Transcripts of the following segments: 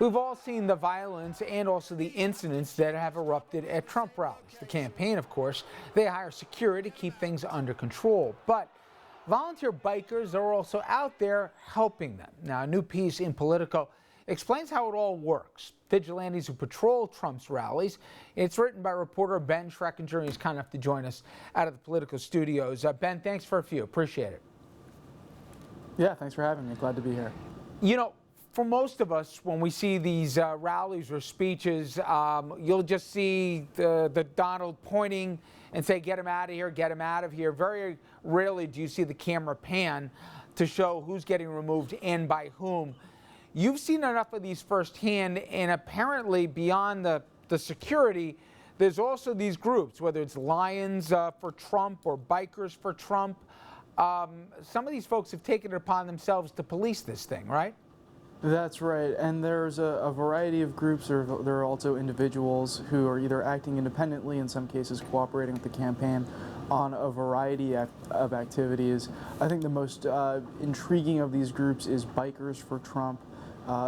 We've all seen the violence and also the incidents that have erupted at Trump rallies. The campaign, of course, they hire security to keep things under control. But volunteer bikers are also out there helping them. Now, a new piece in Politico explains how it all works. Vigilantes who patrol Trump's rallies. It's written by reporter Ben Schrekinger, and he's kind enough to join us out of the Politico studios. Ben, thanks for a few. Appreciate it. Yeah, thanks for having me. Glad to be here. You know, for most of us, when we see these rallies or speeches, you'll just see the Donald pointing and say, get him out of here, get him out of here. Very rarely do you see the camera pan to show who's getting removed and by whom. You've seen enough of these firsthand, and apparently beyond the security, there's also these groups, whether it's Lions for Trump or Bikers for Trump. Some of these folks have taken it upon themselves to police this thing, right? That's right, and there's a variety of groups. There are also individuals who are either acting independently, in some cases cooperating with the campaign on a variety of activities. I think the most intriguing of these groups is Bikers for Trump.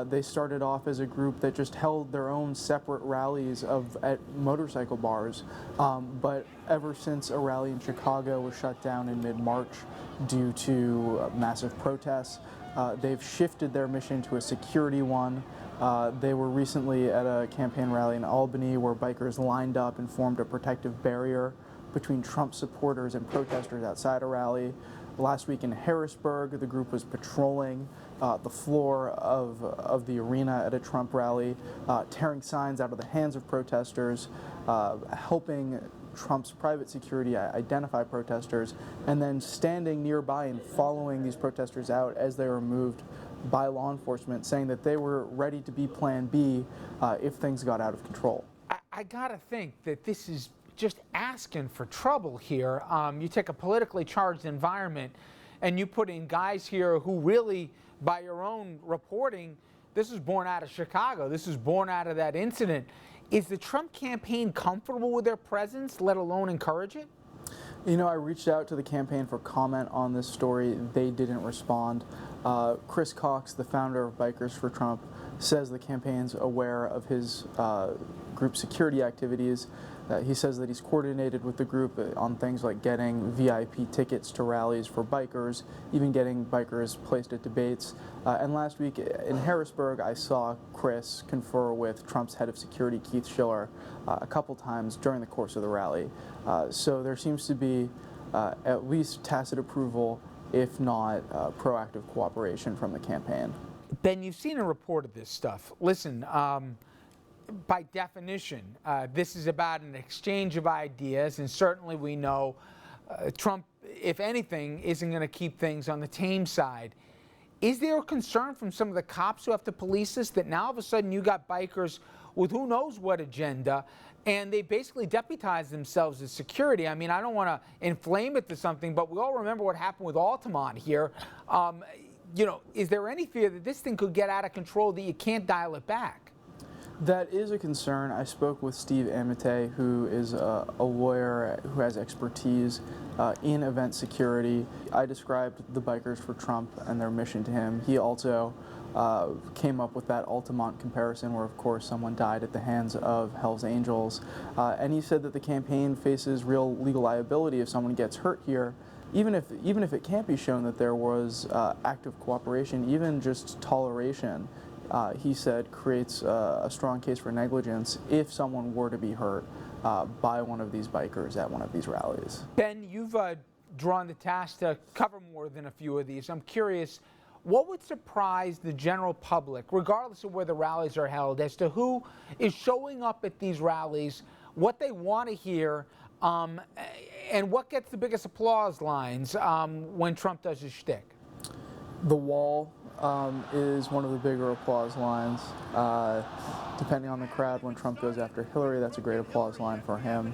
They started off as a group that just held their own separate rallies at motorcycle bars, but ever since a rally in Chicago was shut down in mid-March due to massive protests, they've shifted their mission to a security one. They were recently at a campaign rally in Albany where bikers lined up and formed a protective barrier between Trump supporters and protesters outside a rally. Last week in Harrisburg, the group was patrolling the floor of the arena at a Trump rally, tearing signs out of the hands of protesters, helping Trump's private security identify protesters, and then standing nearby and following these protesters out as they were moved by law enforcement, saying that they were ready to be Plan B if things got out of control. I gotta think that this is just asking for trouble here. You take a politically charged environment and you put in guys here who really, by your own reporting, this is born out of Chicago. This is born out of that incident. Is the Trump campaign comfortable with their presence, let alone encourage it? You know, I reached out to the campaign for comment on this story. They didn't respond. Chris Cox, the founder of Bikers for Trump, says the campaign's aware of his group security activities. He says that he's coordinated with the group on things like getting VIP tickets to rallies for bikers, even getting bikers placed at debates. And last week in Harrisburg, I saw Chris confer with Trump's head of security, Keith Schiller, a couple times during the course of the rally. So there seems to be at least tacit approval, if not proactive cooperation from the campaign. Ben, you've seen a report of this stuff. Listen, by definition, this is about an exchange of ideas, and certainly we know Trump, if anything, isn't going to keep things on the tame side. Is there a concern from some of the cops who have to police this that now all of a sudden you got bikers with who knows what agenda, and they basically deputize themselves as security? I mean, I don't want to inflame it to something, but we all remember what happened with Altamont here. You know, is there any fear that this thing could get out of control, that you can't dial it back? That is a concern. I spoke with Steve Amite, who is a lawyer who has expertise in event security. I described the Bikers for Trump and their mission to him. He also came up with that Altamont comparison where, of course, someone died at the hands of Hell's Angels. And he said that the campaign faces real legal liability if someone gets hurt here, even if it can't be shown that there was active cooperation, even just toleration. He said creates a strong case for negligence if someone were to be hurt by one of these bikers at one of these rallies. Ben, you've drawn the task to cover more than a few of these. I'm curious, what would surprise the general public, regardless of where the rallies are held, as to who is showing up at these rallies, what they want to hear, and what gets the biggest applause lines when Trump does his shtick? The wall is one of the bigger applause lines. Depending on the crowd, when Trump goes after Hillary, that's a great applause line for him.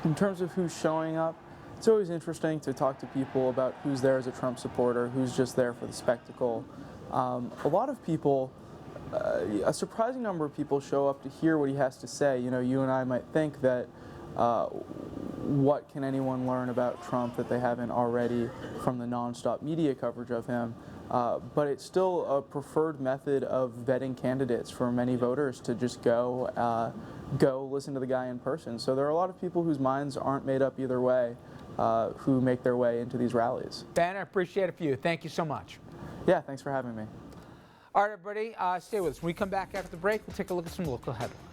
In terms of who's showing up, it's always interesting to talk to people about who's there as a Trump supporter, who's just there for the spectacle. A lot of people, a surprising number of people show up to hear what he has to say. You know, you and I might think that what can anyone learn about Trump that they haven't already from the nonstop media coverage of him? but it's still a preferred method of vetting candidates for many voters to just go listen to the guy in person. So there are a lot of people whose minds aren't made up either way who make their way into these rallies. Ben, I appreciate it for you. Thank you so much. Yeah, thanks for having me. All right, everybody, stay with us. When we come back after the break, we'll take a look at some local headlines.